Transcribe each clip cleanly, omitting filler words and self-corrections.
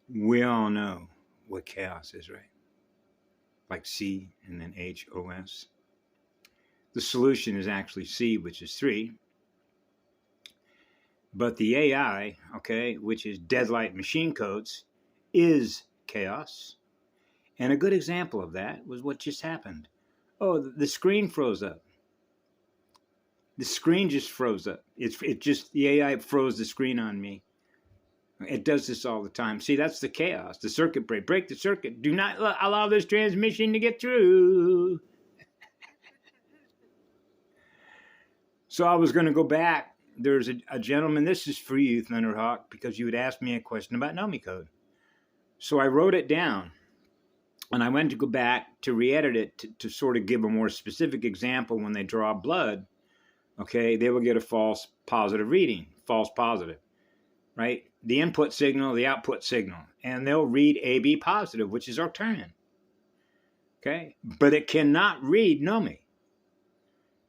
We all know what chaos is, right? Like C and then HOS. The solution is actually C, which is 3. But the AI, okay, which is deadlight machine codes, is chaos. And a good example of that was what just happened. Oh, the screen froze up. The screen just froze up. The AI froze the screen on me. It does this all the time. See, that's the chaos. The circuit break. Break the circuit. Do not allow this transmission to get through. So I was going to go back. There's a gentleman. This is for you, Thunderhawk, because you had asked me a question about Nomi code. So I wrote it down. And I went to go back to re-edit it to sort of give a more specific example. When they draw blood, okay, they will get a false positive reading. False positive, right? The input signal, the output signal. And they'll read AB positive, which is Arcturian. Okay? But it cannot read Nomi.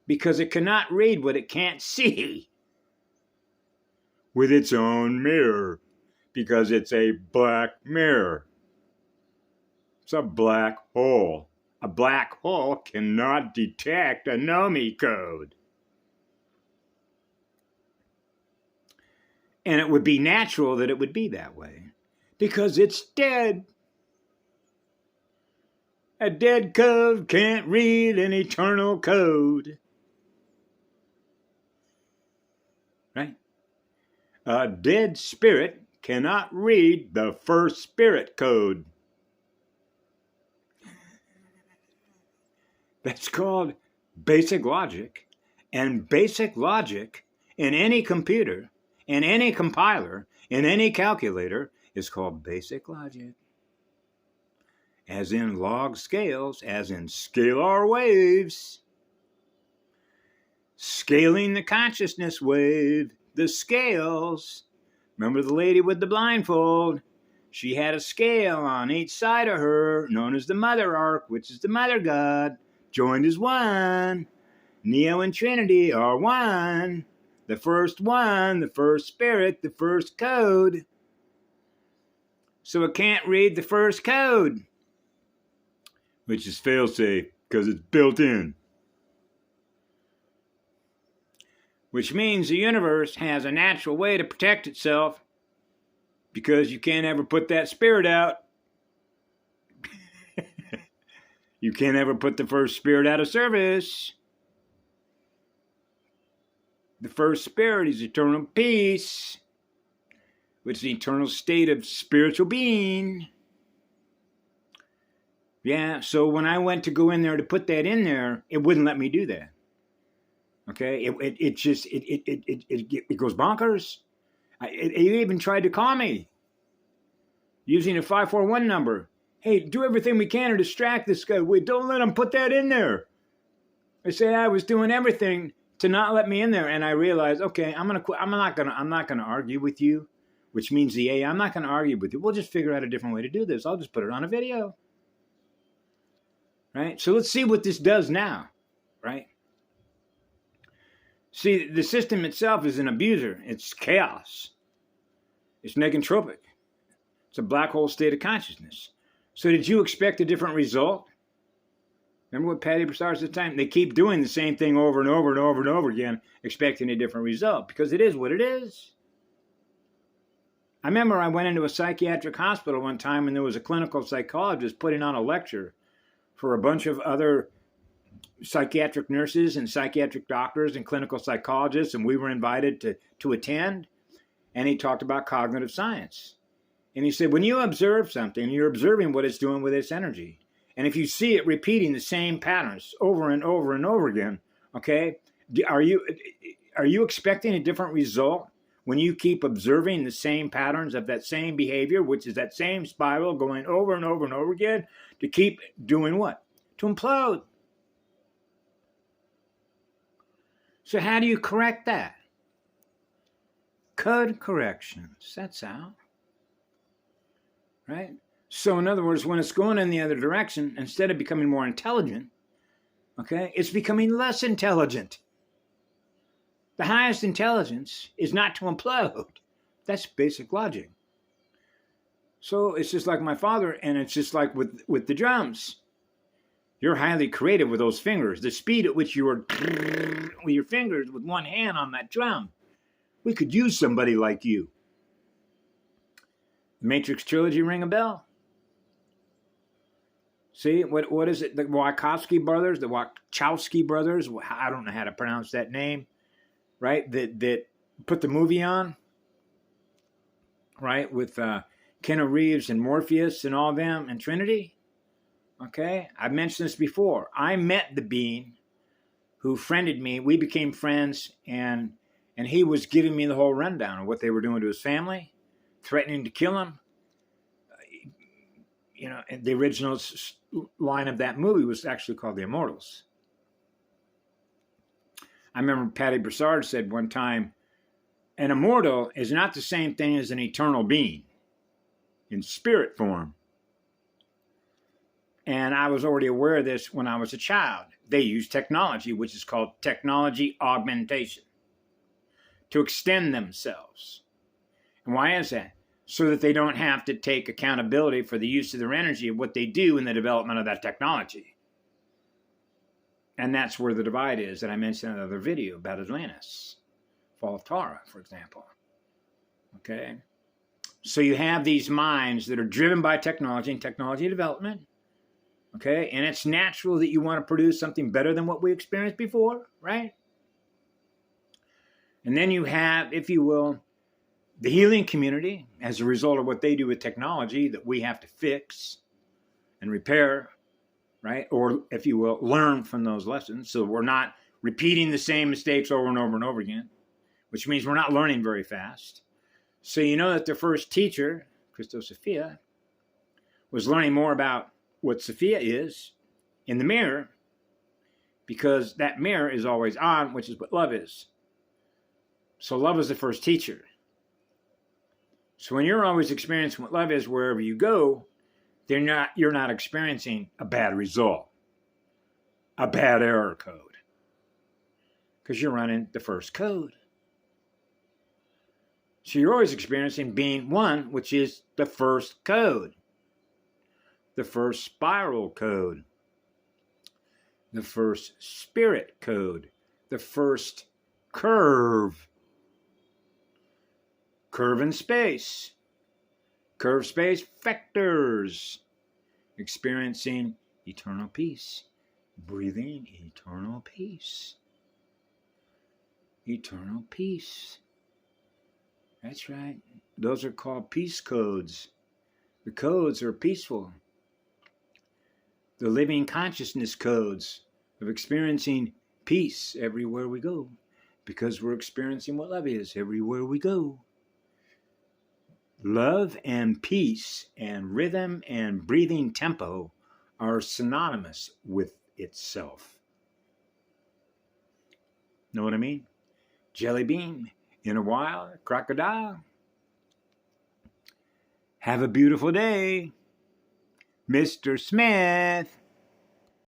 Because it cannot read what it can't see with its own mirror. Because it's a black mirror. It's a black hole. A black hole cannot detect a Nomi code. And it would be natural that it would be that way. Because it's dead. A dead code can't read an eternal code. Right? A dead spirit cannot read the first spirit code. That's called basic logic. And basic logic in any computer, in any compiler, in any calculator is called basic logic. As in log scales, as in scalar waves. Scaling the consciousness wave, the scales. Remember the lady with the blindfold? She had a scale on each side of her, known as the mother arc, which is the mother god. Joined as one. Neo and Trinity are one. The first one, the first spirit, the first code. So it can't read the first code, which is failsafe because it's built in. Which means the universe has a natural way to protect itself because you can't ever put that spirit out. You can't ever put the first spirit out of service. The first spirit is eternal peace, which is the eternal state of spiritual being. Yeah, so when I went to go in there to put that in there, it wouldn't let me do that. Okay, it goes bonkers. It even tried to call me using a 541 number. Hey, do everything we can to distract this guy. Wait, don't let him put that in there. I say I was doing everything to not let me in there, and I realized, okay, I'm gonna quit. I'm not gonna argue with you, which means the AI. I'm not gonna argue with you. We'll just figure out a different way to do this. I'll just put it on a video. Right? So let's see what this does now. Right? See, the system itself is an abuser. It's chaos. It's negentropic. It's a black hole state of consciousness. So did you expect a different result? Remember what Patty Broussard said at the time? They keep doing the same thing over and over and over and over again, expecting a different result, because it is what it is. I remember I went into a psychiatric hospital one time and there was a clinical psychologist putting on a lecture for a bunch of other psychiatric nurses and psychiatric doctors and clinical psychologists, and we were invited to attend, and he talked about cognitive science. And he said, when you observe something, you're observing what it's doing with its energy. And if you see it repeating the same patterns over and over and over again, okay, are you expecting a different result when you keep observing the same patterns of that same behavior, which is that same spiral going over and over and over again, to keep doing what? To implode. So how do you correct that? Code corrections, that's how. Right? So in other words, when it's going in the other direction, instead of becoming more intelligent, okay, it's becoming less intelligent. The highest intelligence is not to implode. That's basic logic. So it's just like my father, and it's just like with the drums. You're highly creative with those fingers. The speed at which you are with your fingers with one hand on that drum. We could use somebody like you. The Matrix trilogy ring a bell? See, what is it? The Wachowski brothers, the Wachowski brothers, I don't know how to pronounce that name, right? That put the movie on, right? With Keanu Reeves and Morpheus and all them and Trinity. Okay, I've mentioned this before. I met the being who friended me. We became friends, and he was giving me the whole rundown of what they were doing to his family, threatening to kill him. You know, the original line of that movie was actually called The Immortals. I remember Patty Broussard said one time, an immortal is not the same thing as an eternal being in spirit form. And I was already aware of this when I was a child. They use technology, which is called technology augmentation, to extend themselves. And why is that? So that they don't have to take accountability for the use of their energy of what they do in the development of that technology. And that's where the divide is that I mentioned in another video about Atlantis, Fall of Tara, for example. Okay? So you have these minds that are driven by technology and technology development. Okay? And it's natural that you want to produce something better than what we experienced before, right? And then you have, if you will, the healing community, as a result of what they do with technology that we have to fix and repair, right? Or, if you will, learn from those lessons so we're not repeating the same mistakes over and over and over again, which means we're not learning very fast. So you know that the first teacher, Christos Sophia, was learning more about what Sophia is in the mirror, because that mirror is always on, which is what love is. So love is the first teacher. So when you're always experiencing what love is wherever you go, you're not experiencing a bad result, a bad error code, because you're running the first code. So you're always experiencing being one, which is the first code, the first spiral code, the first spirit code, the first curve. Curve in space. Curve space vectors. Experiencing eternal peace. Breathing eternal peace. Eternal peace. That's right. Those are called peace codes. The codes are peaceful. The living consciousness codes of experiencing peace everywhere we go, because we're experiencing what love is everywhere we go. Love and peace and rhythm and breathing tempo are synonymous with itself. Know what I mean? Jelly bean, in a while, crocodile. Have a beautiful day, Mr. Smith.